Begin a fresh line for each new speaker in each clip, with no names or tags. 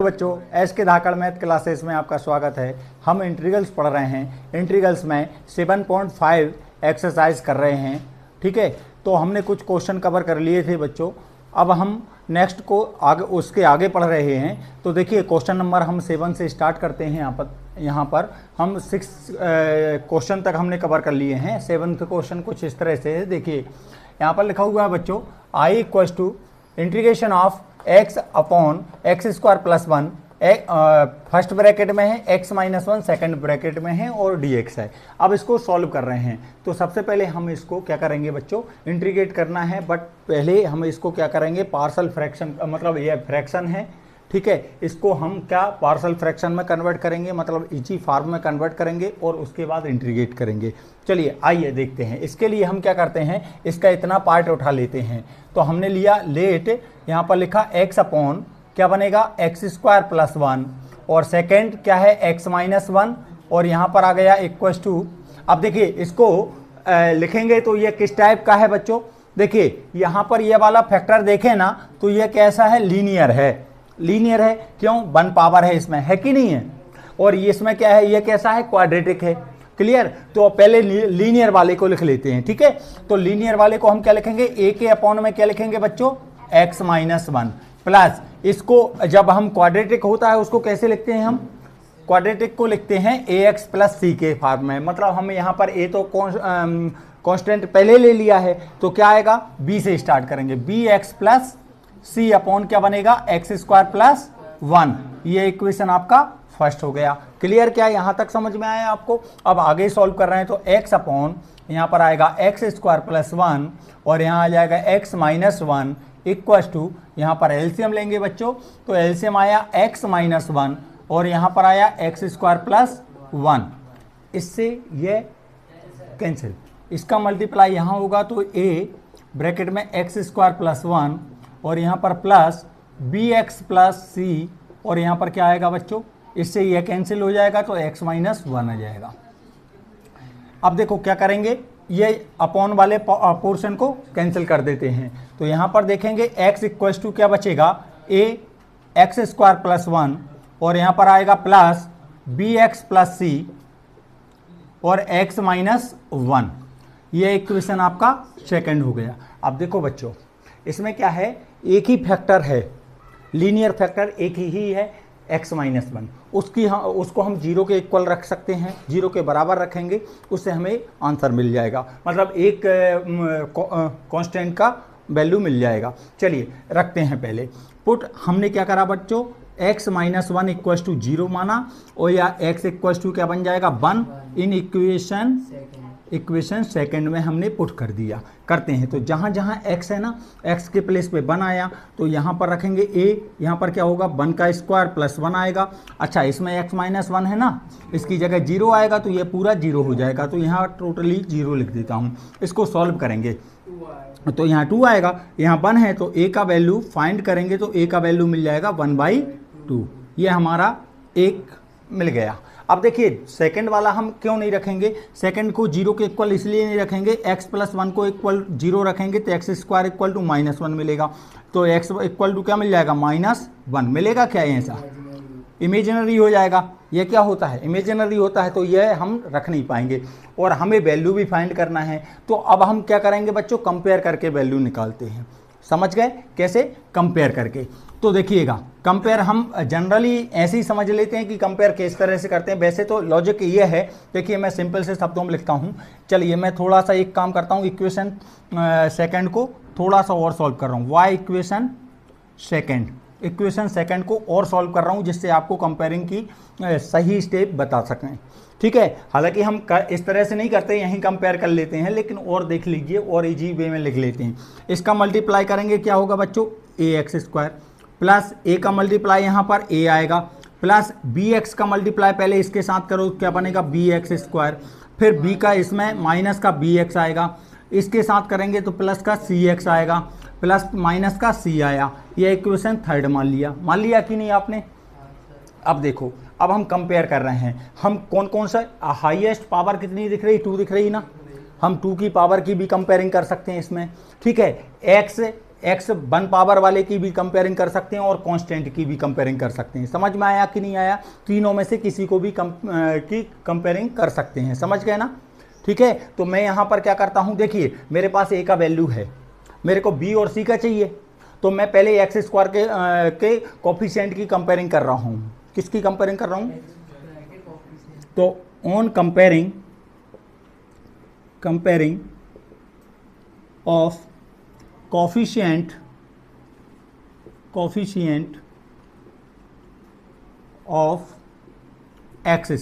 बच्चों, एस के धाकड़ math classes में आपका स्वागत है। हम इंटीग्रल्स पढ़ रहे हैं। इंटीग्रल्स में 7.5 एक्सरसाइज कर रहे हैं। ठीक है, तो हमने कुछ क्वेश्चन कवर कर लिए थे बच्चों। अब हम नेक्स्ट को आगे उसके आगे पढ़ रहे हैं। तो देखिए, क्वेश्चन नंबर हम 7 से स्टार्ट करते हैं। यहाँ पर हम 6 क्वेश्चन तक हमने कवर कर लिए हैं। 7th क्वेश्चन कुछ इस तरह से है। देखिए, यहाँ पर लिखा हुआ है बच्चों, I equals to integration of x upon x square plus 1, first bracket में है, x माइनस 1 सेकेंड ब्रैकेट में है और dx है। अब इसको सॉल्व कर रहे हैं। तो सबसे पहले हम इसको क्या करेंगे बच्चों, इंटीग्रेट करना है। बट पहले हम इसको क्या करेंगे, पार्शल फ्रैक्शन, मतलब ये फ्रैक्शन है। ठीक है, इसको हम क्या पार्शल फ्रैक्शन में कन्वर्ट करेंगे, मतलब इजी फॉर्म में कन्वर्ट करेंगे और उसके बाद इंटीग्रेट करेंगे। चलिए आइए देखते हैं। इसके लिए हम क्या करते हैं, इसका इतना पार्ट उठा लेते हैं। तो हमने लिया लेट, यहाँ पर लिखा x अपॉन क्या बनेगा, एक्स स्क्वायर प्लस 1 और सेकेंड क्या है x माइनस 1 और यहाँ पर आ गया इक्वल्स टू। अब देखिए इसको लिखेंगे तो ये किस टाइप का है बच्चों। देखिए यहाँ पर ये वाला फैक्टर देखें ना, तो ये कैसा है, लीनियर है। लीनियर है क्यों, 1 पावर है इसमें, है कि नहीं है। और ये इसमें क्या है, ये कैसा है, क्वाड्रेटिक है। क्लियर। तो पहले लीनियर वाले को लिख लेते हैं। ठीक है, तो लीनियर वाले को हम क्या लिखेंगे, a के अपॉन में क्या लिखेंगे बच्चों, x माइनस 1 प्लस, इसको जब हम क्वाड्रेटिक होता है उसको कैसे लिखते हैं, हम क्वाड्रेटिक को लिखते हैं ax प्लस c के फॉर्म में। मतलब हम यहाँ पर a तो कांस्टेंट पहले ले लिया है, तो क्या आएगा, b से स्टार्ट करेंगे, bx प्लस c अपॉन क्या बनेगा, एक्स स्क्वायर प्लस 1। ये इक्वेशन आपका फर्स्ट हो गया। क्लियर, क्या यहाँ तक समझ में आया आपको। अब आगे सॉल्व कर रहे हैं तो x अपॉन यहाँ पर आएगा एक्स स्क्वायर प्लस 1 और यहाँ आ जाएगा x माइनस 1 इक्वल्स टू, यहाँ पर एलसीएम लेंगे बच्चों, तो एलसीएम आया x माइनस 1 और यहाँ पर आया एक्स स्क्वायर प्लस 1। इससे ये कैंसिल, इसका मल्टीप्लाई यहाँ होगा तो a ब्रैकेट में एक्स स्क्वायर प्लस 1 और यहाँ पर प्लस bx प्लस c और यहाँ पर क्या आएगा बच्चों, इससे यह कैंसिल हो जाएगा तो x माइनस 1 आ जाएगा। अब देखो क्या करेंगे, ये अपॉन वाले पोर्शन को कैंसिल कर देते हैं। तो यहाँ पर देखेंगे x इक्वल्स टू क्या बचेगा, a एक्स स्क्वायर प्लस 1 और यहाँ पर आएगा प्लस bx प्लस c और x माइनस 1। ये इक्वेशन आपका सेकंड हो गया। अब देखो बच्चों, इसमें क्या है, एक ही फैक्टर है, लीनियर फैक्टर एक ही है, x माइनस 1। उसको हम 0 के इक्वल रख सकते हैं, 0 के बराबर रखेंगे, उससे हमें आंसर मिल जाएगा, मतलब एक कांस्टेंट का वैल्यू मिल जाएगा। चलिए रखते हैं पहले पुट। हमने क्या करा बच्चों, x माइनस 1 इक्वल्स टू 0 माना और या x इक्वल्स टू क्या बन जाएगा, 1 इन इक्वेशन सेकंड में हमने पुट कर दिया। करते हैं तो जहाँ जहाँ x है ना, x के प्लेस पे 1 आया तो यहाँ पर रखेंगे a, यहाँ पर क्या होगा, 1 का स्क्वायर प्लस 1 आएगा। अच्छा, इसमें x माइनस 1 है ना, इसकी जगह 0 आएगा तो ये पूरा 0 हो जाएगा, तो यहाँ टोटली 0 लिख देता हूँ। इसको सॉल्व करेंगे तो यहाँ 2 आएगा, यहाँ 1 है तो a का वैल्यू फाइंड करेंगे तो a का वैल्यू मिल जाएगा 1/2। ये हमारा एक मिल गया। अब देखिए सेकंड वाला हम क्यों नहीं रखेंगे, सेकंड को 0 के इक्वल इसलिए नहीं रखेंगे, x प्लस 1 को इक्वल 0 रखेंगे तो x square equal to minus 1 मिलेगा। तो x इक्वल टू क्या मिल जाएगा, माइनस 1 मिलेगा। क्या है, ऐसा इमेजिनरी हो जाएगा। ये क्या होता है, इमेजिनरी होता है, तो यह हम रख नहीं पाएंगे और हमें वैल्यू भी फाइंड करना है। तो अब हम क्या करेंगे बच्चों, कंपेयर करके वैल्यू निकालते हैं। समझ गए कैसे, कंपेयर करके। तो देखिएगा, कंपेयर हम जनरली ऐसे ही समझ लेते हैं कि कंपेयर किस तरह से करते हैं, वैसे तो लॉजिक ये है। देखिए मैं सिंपल से शब्दों में लिखता हूँ। चलिए मैं थोड़ा सा एक काम करता हूँ, इक्वेशन सेकंड को थोड़ा सा और सॉल्व कर रहा हूँ। वाई इक्वेशन सेकंड को और सॉल्व कर रहा हूँ, जिससे आपको कंपेयरिंग की सही स्टेप बता सकें। ठीक है, हालांकि हम इस तरह से नहीं करते, यहीं कंपेयर कर लेते हैं, लेकिन और देख लीजिए और इजी वे में लिख लेते हैं। इसका मल्टीप्लाई करेंगे, क्या होगा बच्चों, ए एक्स स्क्वायर प्लस a का मल्टीप्लाई यहाँ पर a आएगा प्लस bx का मल्टीप्लाई पहले इसके साथ करो, क्या बनेगा, bx स्क्वायर, फिर b का इसमें माइनस का bx आएगा, इसके साथ करेंगे तो प्लस का cx आएगा, प्लस माइनस का c आया। ये इक्वेशन थर्ड मान लिया कि नहीं आपने। अब देखो, अब हम कंपेयर कर रहे हैं, हम कौन कौन सा हाईएस्ट पावर कितनी दिख रही, 2 दिख रही ना, हम 2 की पावर की भी कंपेयरिंग कर सकते हैं इसमें। ठीक है, x एक्स 1 पावर वाले की भी कंपेयरिंग कर सकते हैं और कांस्टेंट की भी कंपेयरिंग कर सकते हैं। समझ में आया कि नहीं आया? तीनों में से किसी को भी की कंपेयरिंग कर सकते हैं। समझ गए ना? ठीक है, तो मैं यहाँ पर क्या करता हूँ, देखिए मेरे पास ए का वैल्यू है, मेरे को बी और सी का चाहिए, तो मैं पहले एक्स स्क्वायर के कोफिशिएंट की कंपेयरिंग कर रहा हूँ। किसकी कंपेयरिंग कर रहा हूँ? तो on comparing of coefficient of x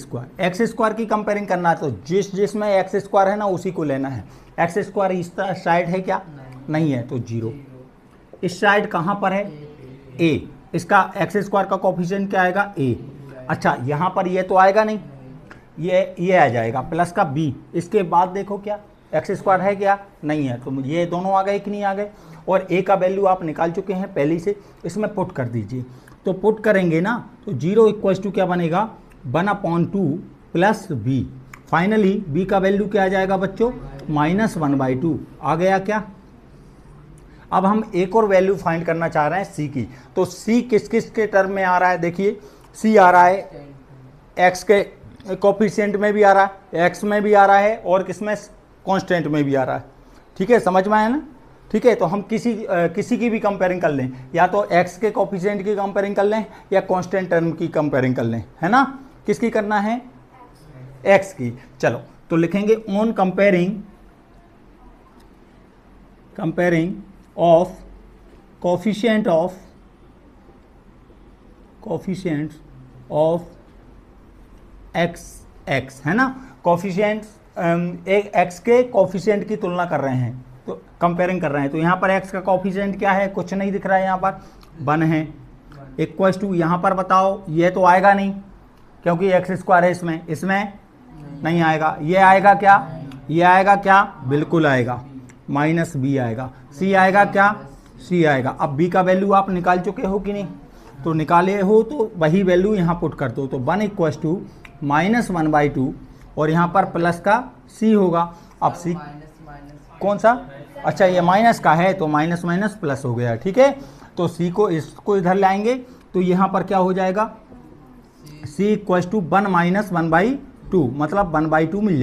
square की कंपेयरिंग करना है, तो जिसमें एक्स स्क्वायर है ना उसी को लेना है। एक्स स्क्वायर इस साइड है क्या? नहीं है, तो 0। इस साइड कहाँ पर है? ए। इसका एक्स स्क्वायर का कोफिशिएंट क्या आएगा? ए। अच्छा, यहाँ पर ये तो आएगा नहीं, ये आ जाएगा प्लस का बी। इसके बाद देखो क्या एक्स स्क्वायर है क्या? नहीं है, तो ये दोनों आ गए कि नहीं आ गए? और ए का वैल्यू आप निकाल चुके हैं पहले से, इसमें पुट कर दीजिए। तो पुट करेंगे ना तो 0 इक्वल्स टू क्या बनेगा? 1/2 प्लस बी। फाइनली बी का वैल्यू क्या आ जाएगा बच्चों? -1/2 आ गया क्या? अब हम एक और वैल्यू फाइंड करना चाह रहे हैं सी की। तो सी किस किस के टर्म में आ रहा है? देखिए सी आ रहा है एक्स के कोफिशिएंट में भी आ रहा है, एक्स में भी आ रहा है, और किसमें? कांस्टेंट में भी आ रहा है। ठीक है, समझ में आया ना? ठीक है, तो हम किसी की भी कंपेयरिंग कर लें, या तो एक्स के कोफिशिएंट की कंपेयरिंग कर लें या कांस्टेंट टर्म की कंपेयरिंग कर लें, है ना? किसकी करना है? एक्स की। चलो तो लिखेंगे on comparing of coefficient of x, है ना? कोफिशिएंट एक एक्स के कोफिशिएंट की तुलना कर रहे हैं, तो कंपेयरिंग कर रहे हैं। तो यहाँ पर एक्स का कोफिशिएंट क्या है? कुछ नहीं दिख रहा है, यहाँ पर 1 है। इक्वल्स टू यहाँ पर बताओ, ये तो आएगा नहीं क्योंकि एक्स स्क्वायर है, इसमें नहीं आएगा। ये आएगा क्या? ये आएगा क्या? बिल्कुल आएगा, -b आएगा। सी आएगा क्या? सी आएगा। अब बी का वैल्यू आप निकाल चुके हो कि नहीं? तो निकाले हो तो वही वैल्यू यहाँ पुट कर दो। तो 1 इक्वल्स टू -1/2 और यहाँ पर प्लस का सी होगा। अब सी कौन सा? अच्छा, ये माइनस का है तो माइनस माइनस प्लस हो गया। ठीक है, तो सी को इसको इधर लाएंगे तो यहाँ पर क्या हो जाएगा? सी इक्वल्स टू 1 - 1/2, मतलब 1/2 मिल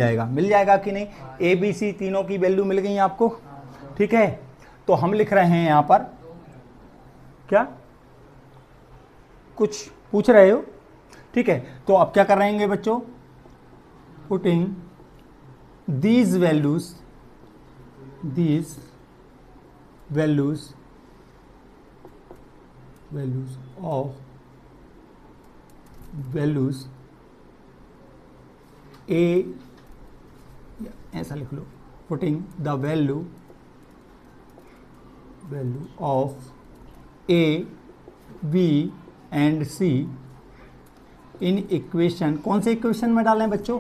जाएगा कि नहीं? ए बी सी तीनों की वैल्यू मिल गई आपको। ठीक है, तो हम लिख रहे हैं यहाँ पर क्या? कुछ पूछ रहे हो? ठीक है, तो अब क्या कर रहेंगे बच्चों? पुटिंग these values a, ऐसा लिख लो, putting the value of a, b and c in equation. कौन से इक्वेशन में डालें बच्चों?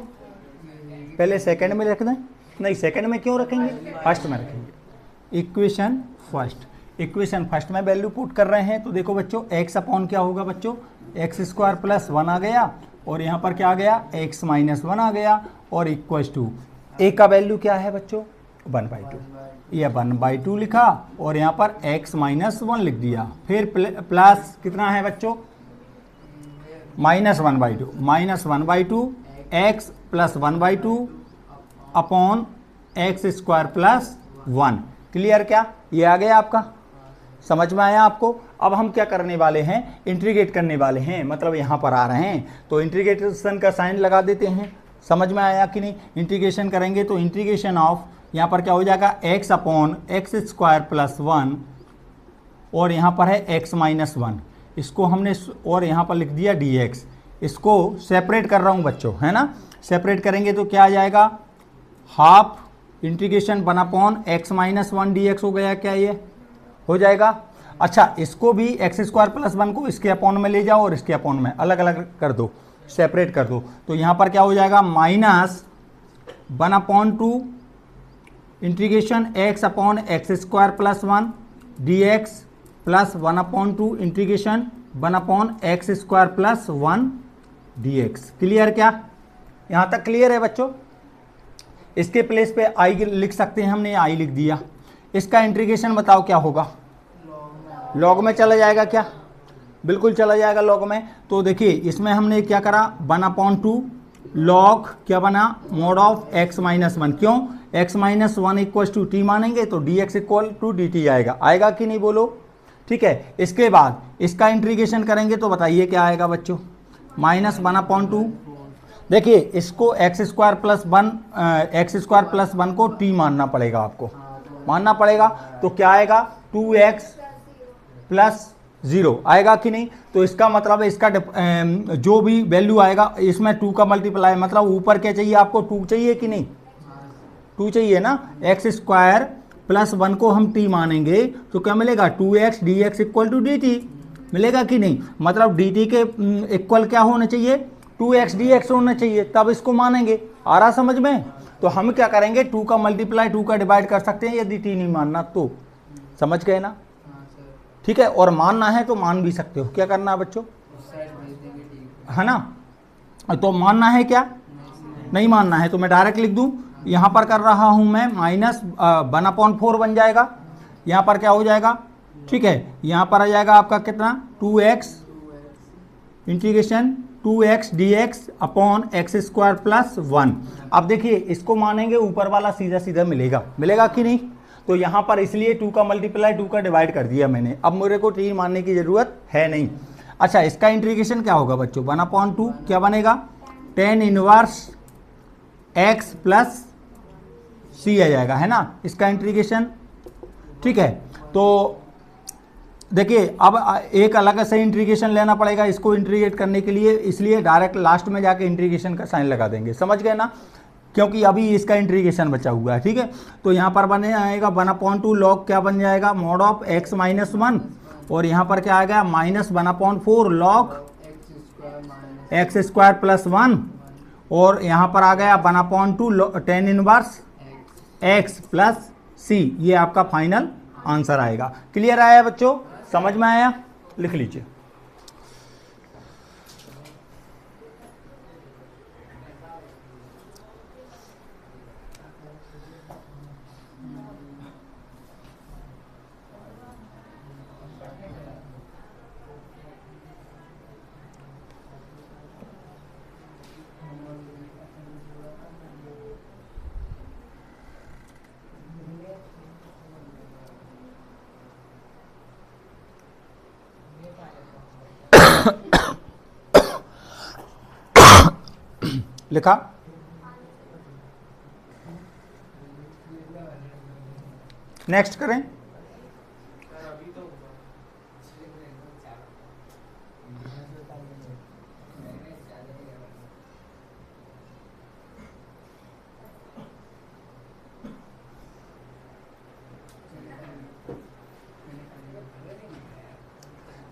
पहले सेकंड में रख दें? नहीं, सेकंड में क्यों रखेंगे? फर्स्ट में रखेंगे। इक्वेशन फर्स्ट में वैल्यू पुट कर रहे हैं। तो देखो बच्चों, x अपॉन क्या होगा बच्चों? x² + 1 आ गया, और यहाँ पर क्या आ गया? x - 1 आ गया, और इक्वल्स टू a का वैल्यू क्या है बच्चों? 1/2। ये 1/2 लिखा, और यहाँ पर x - 1 लिख दिया। फिर प्लस कितना है बच्चों? -1/2 x + 1/2 अपॉन x² + 1। क्लियर क्या? ये आ गया आपका? समझ में आया आपको? अब हम क्या करने वाले हैं? इंटीग्रेट करने वाले हैं, मतलब यहाँ पर आ रहे हैं तो इंटीग्रेशन का साइन लगा देते हैं। समझ में आया कि नहीं? इंटीग्रेशन करेंगे तो इंटीग्रेशन ऑफ, यहाँ पर क्या हो जाएगा? x अपॉन x² + 1, और यहाँ पर है x - 1, इसको हमने और यहाँ पर लिख दिया dx। इसको सेपरेट कर रहा हूँ बच्चों, है ना? सेपरेट करेंगे तो क्या आ जाएगा? Half integration 1 upon x - 1 dx हो गया क्या? ये हो जाएगा। अच्छा, इसको भी x² + 1 को इसके अपॉन में ले जाओ और इसके अपॉन में अलग अलग कर दो, सेपरेट कर दो। तो यहाँ पर क्या हो जाएगा? -1/2 integration x upon x² + 1 dx plus 1/2 integration 1 upon x² + 1 dx। Clear क्या? यहाँ तक क्लियर है बच्चों? इसके प्लेस पे i लिख सकते हैं हमने, i लिख दिया। इसका इंटीग्रेशन बताओ क्या होगा? लॉग में चला जाएगा क्या, बिल्कुल चला जाएगा लॉग में। तो देखिए इसमें हमने क्या करा, 1/2 लॉग क्या बना, मोड ऑफ x माइनस 1। क्यों, x minus 1 equal to t मानेंगे तो dx equal to d t आएगा, आएगा कि नहीं बोलो। ठीक है, इसके बाद इसका इंटीग्रेशन करेंगे तो बताइए क्या आएगा बच्चों, -1/2। देखिए इसको x² + 1 को t मानना पड़ेगा, आपको मानना पड़ेगा। तो क्या आएगा, 2x + 0 आएगा कि नहीं। तो इसका मतलब है इसका जो भी वैल्यू आएगा इसमें 2 का मल्टीप्लाई, मतलब ऊपर क्या चाहिए आपको, 2 चाहिए कि नहीं, 2 चाहिए ना। x² + 1 को हम t मानेंगे तो क्या मिलेगा, 2x dx equal to dt मिलेगा कि नहीं। मतलब dt के इक्वल क्या होना चाहिए, 2x dx होना चाहिए, तब इसको मानेंगे। आ रहा समझ में। तो हम क्या करेंगे, 2 का मल्टीप्लाई 2 का डिवाइड कर सकते हैं यदि t नहीं मानना तो, समझ गए ना। ठीक है, और मानना है तो मान भी सकते हो, क्या करना है बच्चों, है ना। तो मानना है क्या, नहीं मानना है तो मैं डायरेक्ट लिख दूं, यहां पर कर रहा हूं मैं, -1/4 बन जाएगा, यहां पर क्या हो जाएगा, ठीक है, यहां पर आ जाएगा आपका कितना, 2x integration 2x dx upon x² + 1। अब देखिए इसको मानेंगे, ऊपर वाला सीधा सीधा मिलेगा, मिलेगा कि नहीं। तो यहाँ पर इसलिए 2 का मल्टीप्लाई 2 का डिवाइड कर दिया मैंने, अब मेरे को t मानने की जरूरत है नहीं। अच्छा, इसका इंटीग्रेशन क्या होगा बच्चों, 1/2 क्या बनेगा, tan इनवर्स x + c आ जाएगा, है ना, इसका इंटीग्रेशन। ठीक है, तो देखिए अब एक अलग से इंटीग्रेशन लेना पड़ेगा इसको इंटीग्रेट करने के लिए, इसलिए डायरेक्ट लास्ट में जाके इंटीग्रेशन का साइन लगा देंगे, समझ गए ना, क्योंकि अभी इसका इंटीग्रेशन बचा हुआ है। ठीक है, तो यहाँ पर बने आएगा 1/2 लॉग क्या बन जाएगा, मोड ऑफ x माइनस 1, और यहाँ पर क्या आएगा, -1/4 लॉग x² + 1, और यहाँ पर आ गया 1/2 tan इनवर्स x + c। ये आपका फाइनल आंसर आएगा। क्लियर आया बच्चों, समझ में आया, लिख लीजिए। लिखा, नेक्स्ट करें।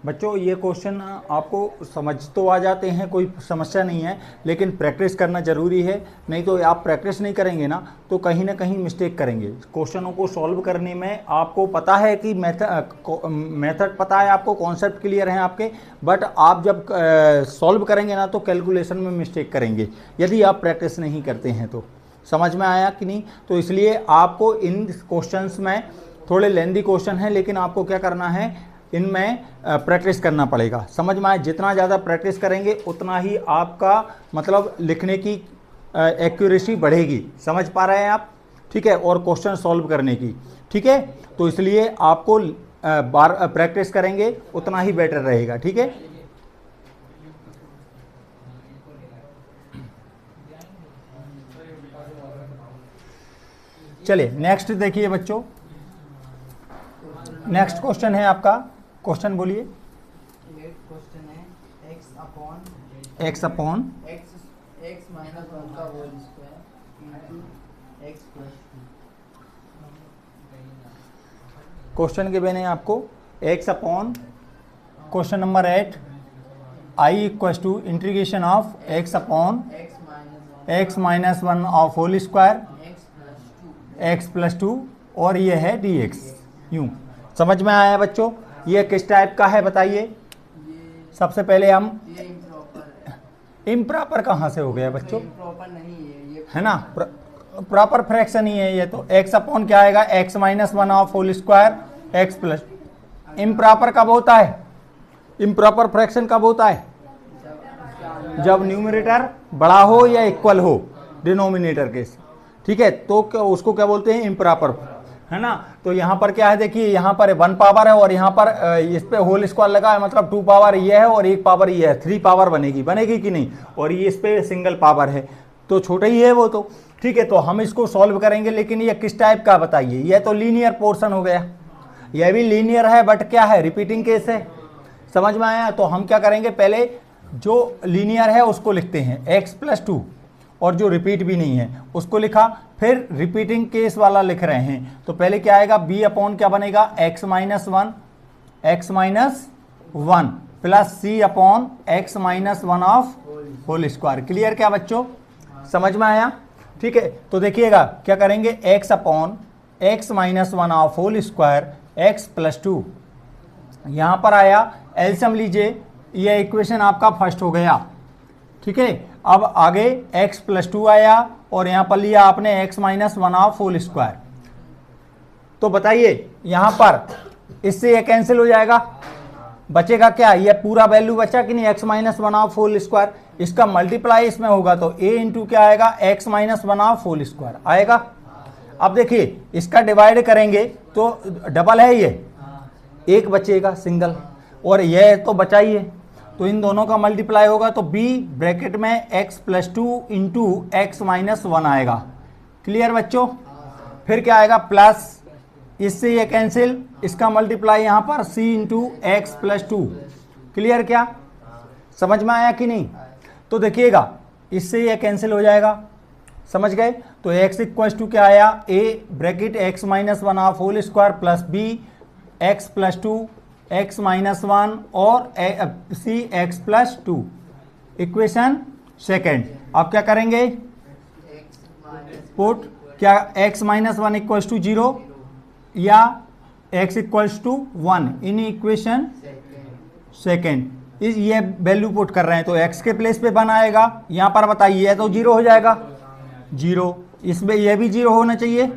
बच्चों ये क्वेश्चन आपको समझ तो आ जाते हैं, कोई समस्या नहीं है, लेकिन प्रैक्टिस करना ज़रूरी है। नहीं तो आप प्रैक्टिस नहीं करेंगे ना तो कहीं ना कहीं मिस्टेक करेंगे। क्वेश्चनों को सॉल्व करने में आपको पता है कि मेथड पता है, आपको कॉन्सेप्ट क्लियर है आपके, बट आप जब सॉल्व करेंगे ना तो कैलकुलेशन में मिस्टेक करेंगे यदि आप प्रैक्टिस नहीं करते हैं तो। समझ में आया कि नहीं। तो इसलिए आपको इन क्वेश्चंस में, थोड़े लेंदी क्वेश्चन है लेकिन आपको क्या करना है, इनमें प्रैक्टिस करना पड़ेगा। समझ में आए, जितना ज़्यादा प्रैक्टिस करेंगे उतना ही आपका मतलब लिखने की एक्यूरेसी बढ़ेगी। समझ पा रहे हैं आप, ठीक है, और क्वेश्चन सॉल्व करने की, ठीक है। तो इसलिए आपको बार प्रैक्टिस करेंगे उतना ही बेटर रहेगा, ठीक है। चलिए नेक्स्ट देखिए बच्चों, नेक्स्ट क्वेश्चन है आपका, क्वेश्चन बोलिए।
क्वेश्चन है x अपॉन
x
माइनस 1 का whole square into x plus 2।
Question के मैंने आपको x upon question number 8 I equal to integration of x upon x minus 1 of whole square x plus 2 और ये है dx। यूँ समझ में आया बच्चों, ये किस टाइप का है बताइए। सबसे पहले हम इम्प्रॉपर कहाँ से हो गया बच्चों,
प्रॉपर नहीं है ये,
है ना, प्रॉपर फ्रैक्शन ही है ये। तो x अपॉन क्या आएगा, x minus 1 of whole square x plus, improper कब होता है? इम्प्रॉपर फ्रैक्शन कब होता है? जब न्यूमरेटर बड़ा हो या इक्वल हो डिनोमिनेटर के, ठीक है, तो उसको क्या बोलते हैं? इम्प्रॉपर, है ना। तो यहाँ पर क्या है, देखिए यहाँ पर 1 पावर है और यहाँ पर इस पे होल स्क्वायर लगा है, मतलब 2 पावर ये है और 1 पावर ये है, 3 पावर बनेगी कि नहीं? और ये इस पे सिंगल पावर है तो छोटा ही है वो तो, ठीक है। तो हम इसको सॉल्व करेंगे, लेकिन ये किस टाइप का बताइए? ये तो लीनियर पोर्शन हो गया, यह भी लीनियर है बट क्या है? रिपीटिंग केस है। समझ में आया? तो हम क्या करेंगे, पहले जो लीनियर है उसको लिखते हैं x+2 और जो रिपीट भी नहीं है उसको लिखा, फिर रिपीटिंग केस वाला लिख रहे हैं। तो पहले क्या आएगा? b अपॉन क्या बनेगा? x-1 plus c upon x-1 of whole square. Clear क्या बच्चों? समझ में आया? ठीक है। तो देखिएगा क्या करेंगे, x upon x-1 of whole square x+2, यहाँ पर आया, एलसीएम लीजिए, ये इक्वेशन आपका फर्स्ट हो गया, ठीक है। अब आगे x+2 आया और यहाँ पर लिया आपने x-1 ऑफ होल स्क्वायर। तो बताइए यहाँ पर इससे ये कैंसिल हो जाएगा, बचेगा क्या? ये पूरा वैल्यू बचा कि नहीं? x-1 ऑफ होल स्क्वायर, इसका मल्टीप्लाई इसमें होगा तो a इंटू क्या आएगा? x-1 ऑफ होल स्क्वायर आएगा। अब देखिए इसका डिवाइड करेंगे तो डबल है, ये एक बचेगा सिंगल, और यह तो बचा ही है, तो इन दोनों का मल्टीप्लाई होगा तो b ब्रैकेट में x+2 इंटू x-1 आएगा। क्लियर बच्चों? फिर क्या आएगा? प्लस, इससे ये कैंसिल, इसका मल्टीप्लाई यहाँ पर c इंटू x+2। क्लियर क्या? समझ में आया कि नहीं? तो देखिएगा इससे ये कैंसिल हो जाएगा, समझ गए? तो x क्या आया? a bracket x-1 of whole square plus b x+2 x-1 और c x+2, इक्वेशन सेकेंड। अब क्या करेंगे? पुट क्या x-1 इक्वल्स टू 0 या x equals to 1 in equation second. इस ये वैल्यू पुट कर रहे हैं तो x के प्लेस पे 1 आएगा, यहाँ पर बताइए तो 0 हो जाएगा, 0। इसमें यह भी 0 होना चाहिए,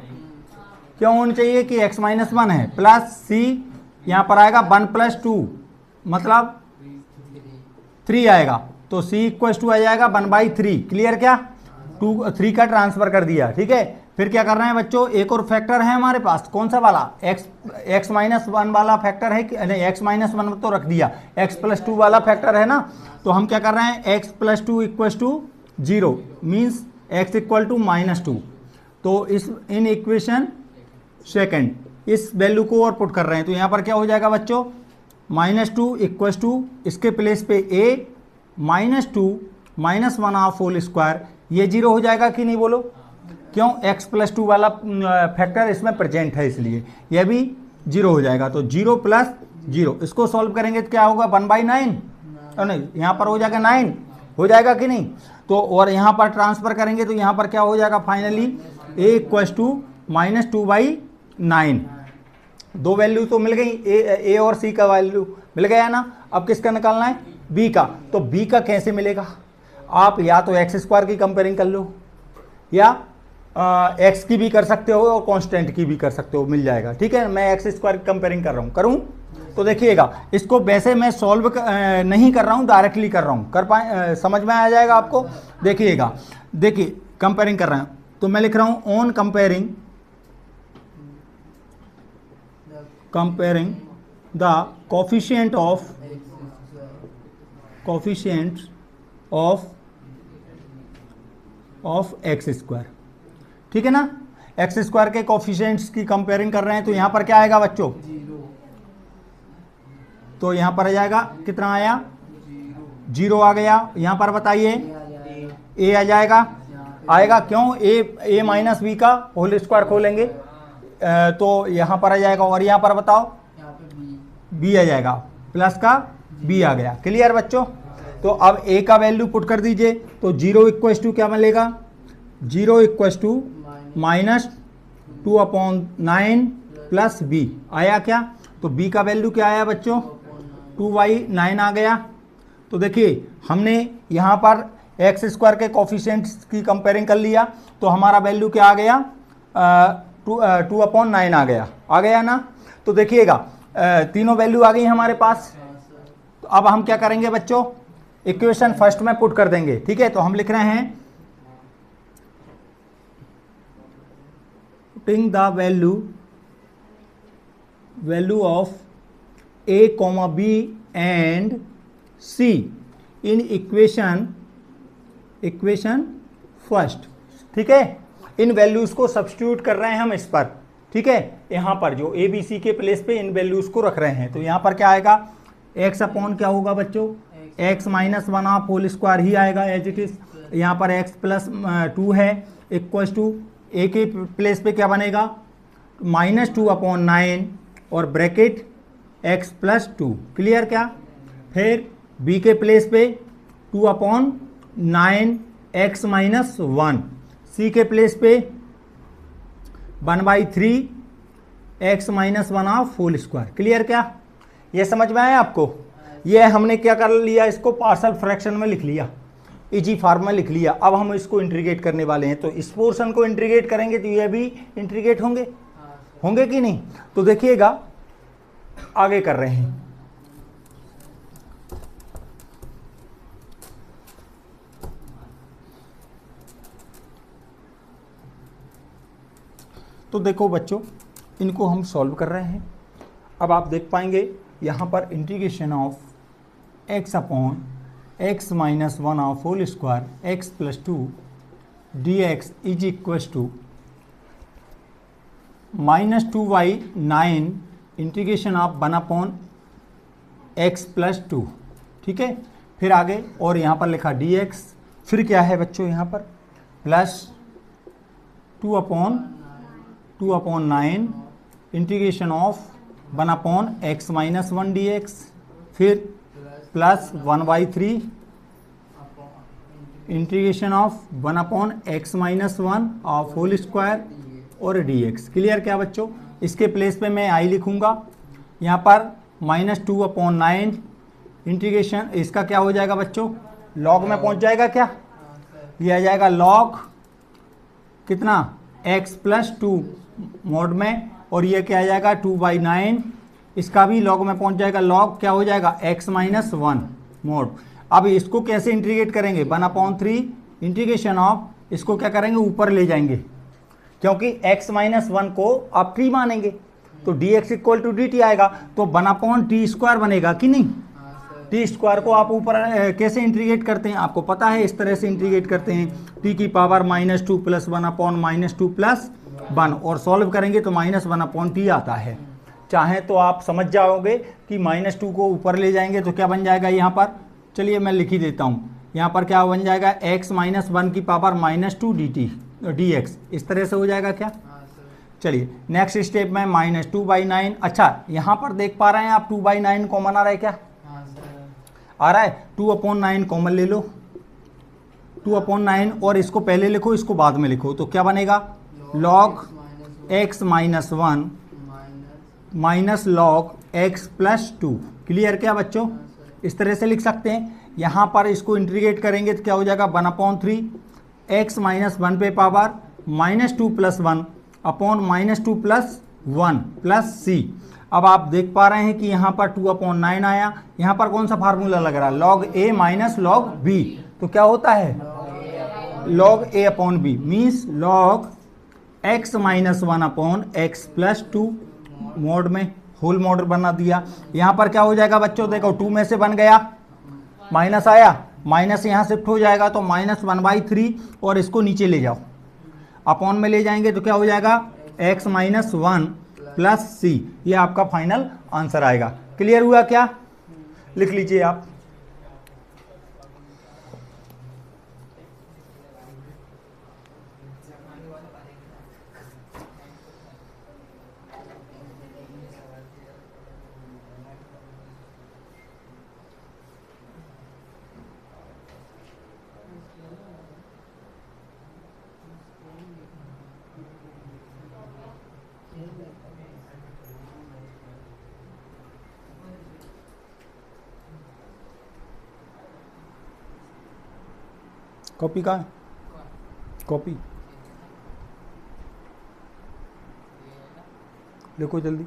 क्यों होना चाहिए? कि x-1 है, प्लस c यहाँ पर आएगा 1+2 मतलब 3 आएगा, तो c इक्वल्स टू आ जाएगा 1/3। क्लियर क्या? 3 का ट्रांसफर कर दिया, ठीक है। फिर क्या कर रहे हैं बच्चों? एक और फैक्टर है हमारे पास, कौन सा वाला? x-1 वाला फैक्टर है कि नहीं? x-1 तो रख दिया, x+2 वाला फैक्टर है ना। तो हम क्या कर रहे हैं? x+2 equals to 0 means x equal to -2। तो इस इन इक्वेशन सेकेंड इस वैल्यू को और पुट कर रहे हैं तो यहाँ पर क्या हो जाएगा बच्चों? -2 इक्वल्स टू, इसके प्लेस पे a -2 -1 ऑफ होल स्क्वायर, ये 0 हो जाएगा कि नहीं? बोलो क्यों? x+2 वाला फैक्टर इसमें प्रेजेंट है इसलिए यह भी 0 हो जाएगा। तो 0 + 0, इसको सॉल्व करेंगे तो क्या होगा? 1/9, नहीं यहाँ पर हो जाएगा 9, हो जाएगा कि नहीं? तो और यहाँ पर ट्रांसफर करेंगे तो यहाँ पर क्या हो जाएगा? Finally a equals to -2/9। दो वैल्यू तो मिल गई, ए और सी का वैल्यू मिल गया ना। अब किसका निकालना है? बी का। तो बी का कैसे मिलेगा? आप या तो x² की कंपेयरिंग कर लो या x की भी कर सकते हो और कांस्टेंट की भी कर सकते हो, मिल जाएगा, ठीक है। मैं x² की कंपेयरिंग कर रहा हूँ, करूँ तो देखिएगा इसको वैसे मैं सॉल्व नहीं कर रहा हूँ, डायरेक्टली कर रहा हूँ, कर पाए समझ में आ जाएगा आपको। देखिएगा, देखिए कंपेयरिंग कर रहे हैं तो मैं लिख रहा हूँ on comparing the coefficient of x², ठीक है ना। x² के कोफिशिएंट्स की कंपेयरिंग कर रहे हैं तो यहाँ पर क्या आएगा बच्चों? तो यहाँ पर आ जाएगा, कितना आया? 0 आ गया। यहाँ पर बताइए a आ जाएगा, आएगा क्यों? a माइनस b का होल स्क्वायर खोलेंगे तो यहाँ पर आ जाएगा, और यहाँ पर बताओ b आ जाएगा, प्लस का b आ गया। क्लियर बच्चों? तो अब a का वैल्यू पुट कर दीजिए तो 0 इक्वल्स टू क्या मिलेगा? 0 इक्वल्स टू -2/9 प्लस b आया क्या? तो b का वैल्यू क्या आया बच्चों? 2/9 आ गया। तो देखिए हमने यहाँ पर x² के कोफिशिएंट्स की कंपेयरिंग कर लिया तो हमारा वैल्यू क्या आ गया? 2/9 आ गया ना। तो देखिएगा तीनों वैल्यू आ गई हमारे पास।
हाँ सर।
तो अब हम क्या करेंगे बच्चों, इक्वेशन फर्स्ट में पुट कर देंगे, ठीक है। तो हम लिख रहे हैं putting the value of a comma b and c in equation first, ठीक है। इन वैल्यूज को सब्स्टिट्यूट कर रहे हैं हम इस पर, ठीक है। यहाँ पर जो ए बी सी के प्लेस पे इन वैल्यूज को रख रहे हैं, तो यहाँ पर क्या आएगा, एक्स अपॉन क्या होगा बच्चों, x minus one of whole square ही आएगा एज इट इज। यहाँ पर एक्स प्लस 2 है इक्वल्स टू ए के प्लेस पे क्या बनेगा, -2 अपॉन 9 और ब्रैकेट एक्स प्लस 2, क्लियर क्या। फिर बी के प्लेस पे 2 अपॉन 9 एक्स माइनस 1, सी के प्लेस पे 1/3 x minus 1 of whole square, clear क्या। ये समझ में आया आपको। ये हमने क्या कर लिया, इसको पार्शियल फ्रैक्शन में लिख लिया, इजी फॉर्म में लिख लिया। अब हम इसको इंटीग्रेट करने वाले हैं, तो इस पोर्शन को इंटीग्रेट करेंगे तो ये भी इंटीग्रेट होंगे कि नहीं। तो देखिएगा आगे कर रहे हैं, तो देखो बच्चों इनको हम सॉल्व कर रहे हैं। अब आप देख पाएंगे यहाँ पर integration of x upon x minus 1 of whole square x plus 2 d x is equals to -2/9 integration of 1 upon x plus 2, ठीक है। फिर आगे और यहाँ पर लिखा डी एक्स, फिर क्या है बच्चों यहाँ पर plus 2 upon 9 integration of 1 upon x minus 1 d x, फिर plus 1/3 integration of 1 upon x minus 1 of whole square और डी एक्स, क्लियर क्या बच्चों। इसके प्लेस पे मैं आई लिखूंगा, यहाँ पर -2 अपॉन 9 इंटीग्रेशन, इसका क्या हो जाएगा बच्चों, लॉग में पहुँच जाएगा क्या, ये आ जाएगा लॉग कितना x प्लस 2 मोड में, और ये क्या आ जाएगा 2/9, इसका भी लॉग में पहुंच जाएगा, लॉग क्या हो जाएगा x माइनस 1 मोड। अब इसको कैसे इंटीग्रेट करेंगे, 1/3 इंटीग्रेशन ऑफ, इसको क्या करेंगे ऊपर ले जाएंगे, क्योंकि x माइनस 1 को आप 3 मानेंगे, तो dx इक्वल टू dt आएगा, तो 1/t² बनेगा कि नहीं। टी स्क्वायर को आप ऊपर कैसे इंटीग्रेट करते हैं, आपको पता है, इस तरह से इंटीग्रेट करते हैं, t की पावर -2 + 1 अपॉन -2 + 1, और सॉल्व करेंगे तो -1/t आता है। चाहे तो आप समझ जाओगे कि -2 को ऊपर ले जाएंगे तो क्या बन जाएगा यहाँ पर, चलिए मैं लिख ही देता हूँ, यहाँ पर क्या बन जाएगा x माइनस 1 की पावर -2 dx, इस तरह से हो जाएगा क्या। चलिए नेक्स्ट स्टेप में -2/9, अच्छा यहाँ पर देख पा रहे हैं आप 2/9 कॉमन आ रहा है क्या, आ रहा है, 2/9 कॉमन ले लो, 2/9, और इसको पहले लिखो इसको बाद में लिखो, तो क्या बनेगा log x minus 1 minus log x plus 2, clear क्या बच्चों, इस तरह से लिख सकते हैं। यहाँ पर इसको इंटीग्रेट करेंगे तो क्या हो जाएगा 1/3 x माइनस 1 पे पावर -2 + 1 अपॉन -2 + 1 प्लस c। अब आप देख पा रहे हैं कि यहाँ पर 2/9 आया, यहाँ पर कौन सा फार्मूला लग रहा है, log a minus log b, तो क्या होता है log a upon b means log x minus 1 upon x plus 2 mode में होल मोड बना दिया। यहाँ पर क्या हो जाएगा बच्चों, देखो 2 में से बन गया, माइनस आया, माइनस यहाँ शिफ्ट हो जाएगा तो -1/3, और इसको नीचे ले जाओ, अपॉन में ले जाएंगे तो क्या हो जाएगा x माइनस 1 प्लस c, ये आपका फाइनल आंसर आएगा। क्लियर हुआ क्या, लिख लीजिए आप। कॉपी कहाँ है, कॉपी लिखो जल्दी।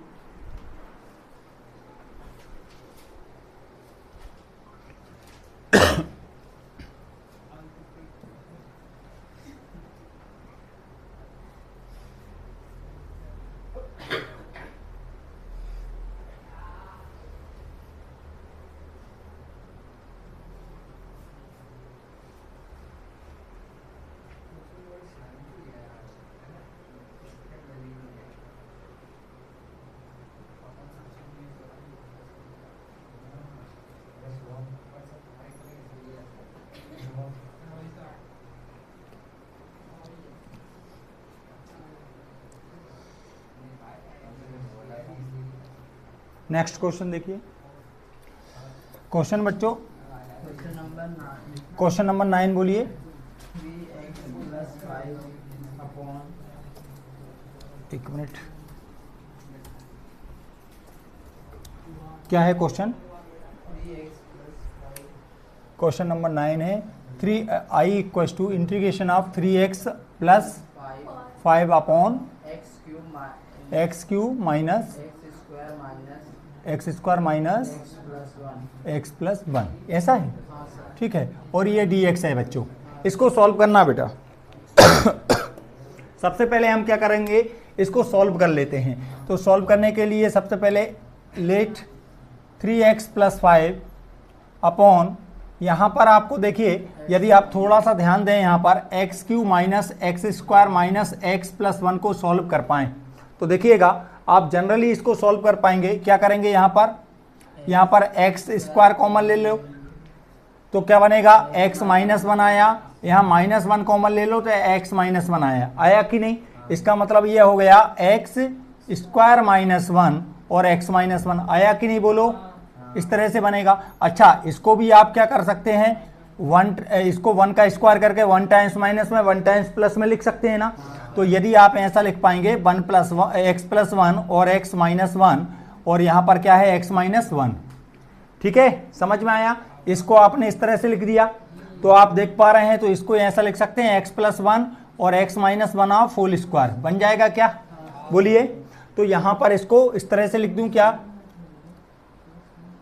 नेक्स्ट क्वेश्चन देखिए। क्वेश्चन बच्चों, क्वेश्चन नंबर 9 बोलिए।
3x plus 5 upon
एक मिनट, क्या है question?
3x plus 5
question number 9 है 3i equals to integration of 3x plus 5 upon
x cube
minus
x square minus
x
x plus 1।
Plus 1, ऐसा है,
हाँ सर।
ठीक है। और ये dx है बच्चों, इसको सॉल्व करना बेटा। सबसे पहले हम क्या करेंगे, इसको सॉल्व कर लेते हैं। तो सॉल्व करने के लिए सबसे पहले लेट 3x प्लस 5 अपॉन, यहाँ पर आपको देखिए, यदि आप थोड़ा सा ध्यान दें, यहाँ पर x Q minus x square minus x plus 1 को सॉल्व कर पाएँ तो देखिएगा आप जनरली इसको सॉल्व कर पाएंगे। क्या करेंगे, यहाँ पर एक्स स्क्वायर कॉमन ले लो तो क्या बनेगा, एक्स माइनस 1 आया। यहाँ माइनस 1 कॉमन ले लो तो एक्स माइनस 1 आया कि नहीं। इसका मतलब ये हो गया एक्स स्क्वायर माइनस 1 और एक्स माइनस 1 आया कि नहीं, बोलो। इस तरह से बनेगा। अच्छा, इसको भी आप क्या कर सकते हैं, इसको 1 का स्क्वायर करके 1 टाइम्स माइनस में 1 टाइम्स प्लस में लिख सकते हैं ना। तो यदि आप ऐसा लिख पाएंगे 1 प्लस एक्स प्लस 1 और एक्स माइनस 1, और यहाँ पर क्या है एक्स माइनस 1, ठीक है, समझ में आया। इसको आपने इस तरह से लिख दिया तो आप देख पा रहे हैं। तो इसको ऐसा लिख सकते हैं एक्स प्लस 1 और x minus 1 of whole square बन जाएगा क्या, बोलिए। तो यहाँ पर इसको इस तरह से लिख दूं क्या,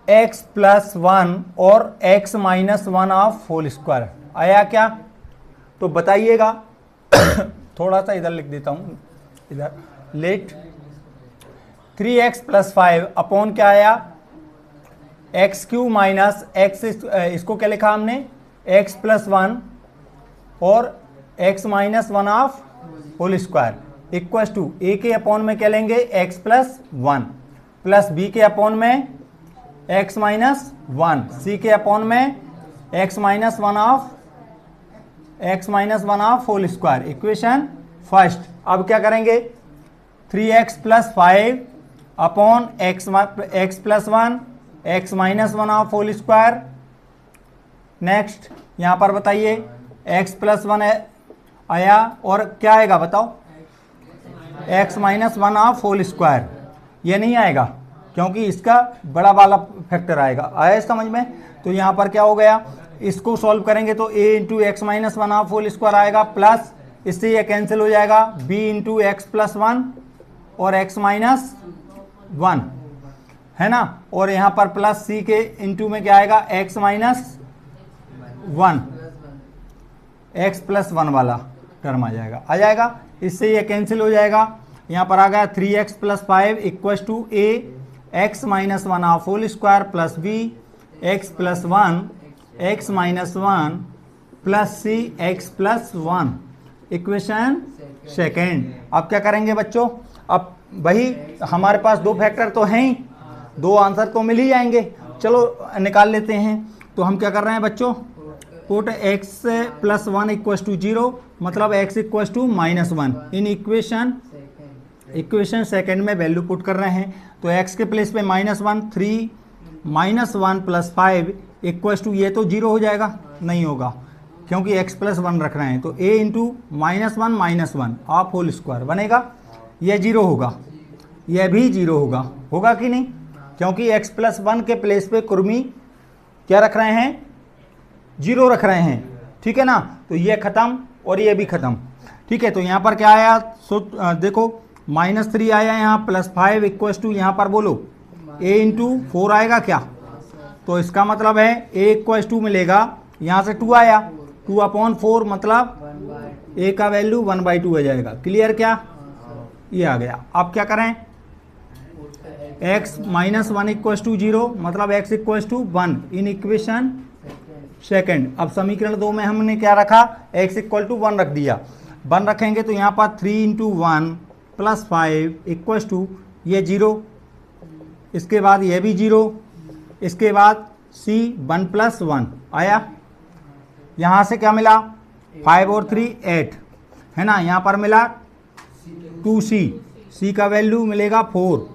x प्लस 1 और x minus 1 of whole square आया क्या, तो बताइएगा। थोड़ा सा इधर लिख देता हूँ, इधर लेट 3x प्लस 5 अपॉन क्या आया, एक्स क्यू माइनस एक्स, इसको क्या लिखा हमने, x प्लस 1 और x minus 1 of whole square equal to a के अपॉन में क्या लेंगे, x प्लस 1 प्लस b के अपॉन में x माइनस 1, c के अपॉन में x minus 1 of whole square, equation first. अब क्या करेंगे, 3x plus 5 upon x plus 1 x minus 1 of whole square. Next यहाँ पर बताइए x प्लस 1 आया और क्या आएगा बताओ, x minus 1 of whole square. ये नहीं आएगा क्योंकि इसका बड़ा वाला फैक्टर आएगा, आया समझ में। तो यहाँ पर क्या हो गया, इसको सॉल्व करेंगे तो a into x minus 1 of whole square आएगा, प्लस इससे ये कैंसिल हो जाएगा, b इंटू एक्स प्लस 1 और x माइनस 1 है ना। और यहाँ पर प्लस c के इंटू में क्या आएगा, x माइनस 1, x प्लस 1 वाला टर्म आ जाएगा, इससे ये कैंसिल हो जाएगा। यहाँ पर आ गया 3x plus 5 equal to a x minus 1 of whole square plus b x plus 1 x minus 1 plus c x plus 1, equation second. अब क्या करेंगे बच्चों, अब वही हमारे पास दो फैक्टर तो हैं ही, दो आंसर तो मिल ही जाएंगे, चलो निकाल लेते हैं। तो हम क्या कर रहे हैं बच्चों, put x plus 1 equal to 0, मतलब x equal to minus 1 in equation second में वैल्यू पुट कर रहे हैं। तो x के प्लेस पे minus 1, 3 minus 1 plus 5 equal to, ये तो 0 हो जाएगा, नहीं होगा क्योंकि x प्लस 1 रख रहे हैं। तो a into minus 1 of whole square बनेगा, ये 0 होगा, यह भी 0 होगा कि नहीं, क्योंकि x प्लस 1 के प्लेस पे कुर्मी क्या रख रहे हैं, 0 रख रहे हैं, ठीक है ना। तो ये खत्म और ये भी खत्म, ठीक है। तो यहाँ पर क्या आया, देखो -3 आया, यहाँ प्लस 5 इक्वल टू, यहाँ पर बोलो a इंटू 4 आएगा क्या, तो इसका मतलब है a इक्वल टू मिलेगा, यहाँ से 2 आया, 2 अपॉन 4 मतलब a का वैल्यू 1/2 आ जाएगा, क्लियर क्या, ये आ गया। अब क्या करें, x माइनस 1 इक्वल टू 0, मतलब x equal to 1 in equation second. अब समीकरण 2 में हमने क्या रखा, x इक्वल टू 1 रख दिया, 1 रखेंगे तो यहाँ पर 3 इंटू 1 प्लस 5 इक्वल टू, ये 0, इसके बाद ये भी 0, इसके बाद c 1 प्लस 1 आया, यहाँ से क्या मिला, 5 और 3 8 है ना। यहाँ पर मिला 2c, c का वैल्यू मिलेगा 4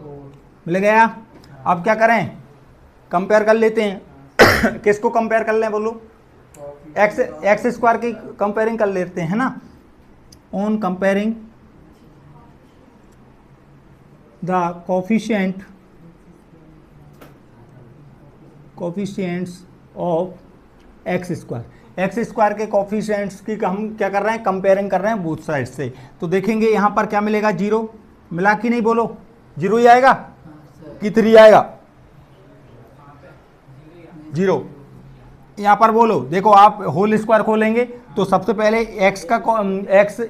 मिल गया। अब क्या करें, कंपेयर कर लेते हैं। किसको कंपेयर कर लें बोलो, एक्स स्क्वायर की कंपेयरिंग कर लेते हैं ना। On comparing the coefficients of x square के कोफिशिएंट्स की हम क्या कर रहे हैं, कंपेयरिंग कर रहे हैं बोथ साइड से। तो देखेंगे यहाँ पर क्या मिलेगा, 0 मिला कि नहीं, बोलो 0 ही आएगा कि 3 आएगा, 0। यहाँ पर बोलो, देखो आप होल स्क्वायर खोलेंगे तो सबसे पहले एक्स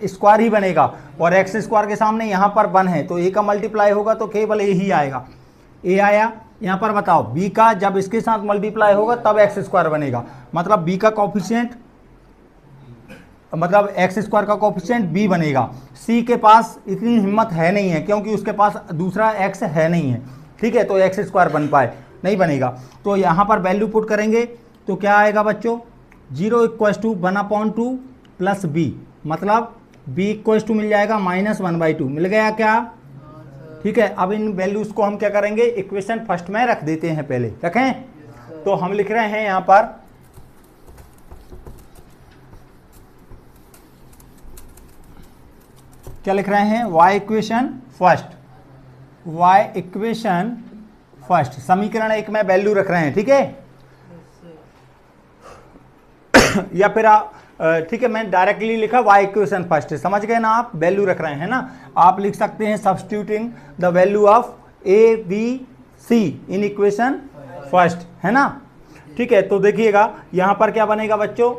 स्क्वायर ही बनेगा, और एक्स स्क्वायर के सामने यहाँ पर 1 है तो ए का मल्टीप्लाई होगा तो केवल ए ही आएगा, ए आया। यहाँ पर बताओ बी का जब इसके साथ मल्टीप्लाई होगा तब एक्स स्क्वायर बनेगा, मतलब बी का कोफिशिएंट, मतलब एक्स स्क्वायर का कोफिशिएंट बी बनेगा। सी के पास इतनी हिम्मत है नहीं है क्योंकि उसके पास दूसरा एक्स है नहीं है, ठीक है, तो एक्स स्क्वायर बन पाए नहीं बनेगा। तो यहाँ पर वैल्यू पुट करेंगे तो क्या आएगा बच्चों, 0 = 1/2 प्लस बी, मतलब b = मिल जाएगा -1/2, मिल गया क्या, ठीक है। अब इन वैल्यूज को हम क्या करेंगे, इक्वेशन फर्स्ट में रख देते हैं, पहले रखें। तो हम लिख रहे हैं यहाँ पर क्या लिख रहे हैं, y इक्वेशन फर्स्ट, समीकरण 1 में वैल्यू रख रहे हैं, ठीक है। या फिर ठीक है, मैं डायरेक्टली लिखा y इक्वेशन फर्स्ट, समझ गए ना आप, वैल्यू रख रहे हैं ना। आप लिख सकते हैं substituting the value of a b c in equation first, है ना, ठीक है। तो देखिएगा यहाँ पर क्या बनेगा बच्चों,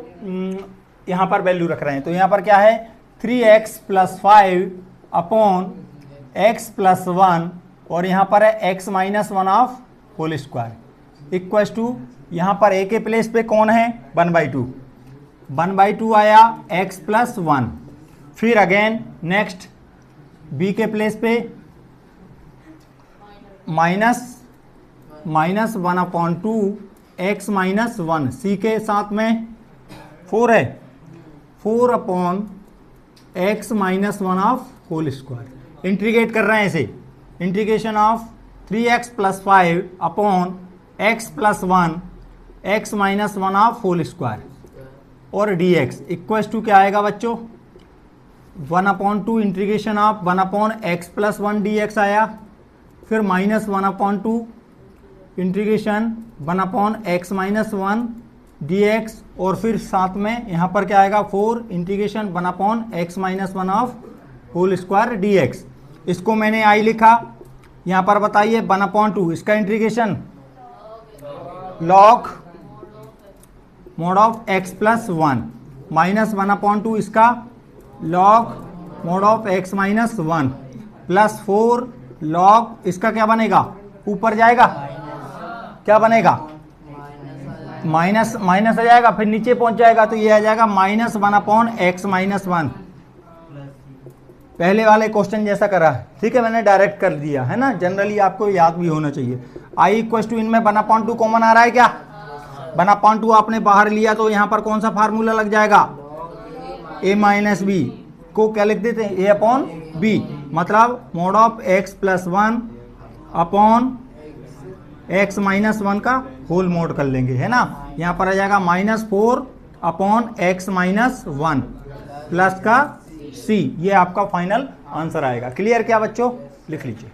यहाँ पर वैल्यू रख रहे हैं तो यहाँ पर क्या है, 3x + 5 अपॉन x + 1, और यहाँ पर है x - 1 whole square equal to, यहाँ पर a के प्लेस पे कौन है, 1/2 आया, x + 1। फिर अगेन नेक्स्ट b के प्लेस पे -1/2 x - 1, c के साथ में 4 है, 4/x - 1 होल स्क्वायर। इंटीग्रेट कर रहे हैं इसे, integration of 3x + 5 upon x + 1 x - 1 whole square और dx इक्वल टू क्या आएगा बच्चों, 1/2 इंटीग्रेशन ऑफ 1/x + 1 dx आया, फिर -1/2 इंटीग्रेशन 1/x - 1 dx, और फिर साथ में यहाँ पर क्या आएगा, 4 integration 1/x - 1 whole square dx। इसको मैंने i लिखा, यहाँ पर बताइए 1/2 इसका integration log mod of x + 1, -1/2 इसका log mod of x - 1 plus 4 log इसका क्या बनेगा, ऊपर जाएगा क्या बनेगा, माइनस आ जाएगा, फिर नीचे पहुंच जाएगा तो ये आ जाएगा -1/x - 1, पहले वाले क्वेश्चन जैसा करा है, ठीक है, मैंने डायरेक्ट कर दिया है ना, जनरली आपको याद भी होना चाहिए। i इक्वल टू इनमें 1/2 कॉमन आ रहा है क्या, 1/2 आपने बाहर लिया तो यहाँ पर कौन सा फार्मूला लग जाएगा, a - b को क्या लिख देते हैं, a/b, मतलब mod of x + 1 upon x - 1 का होल मोड कर लेंगे, है ना। यहाँ पर आ जाएगा -4/x - 1 प्लस का c, ये आपका फाइनल आंसर आएगा। क्लियर क्या बच्चों, लिख लीजिए।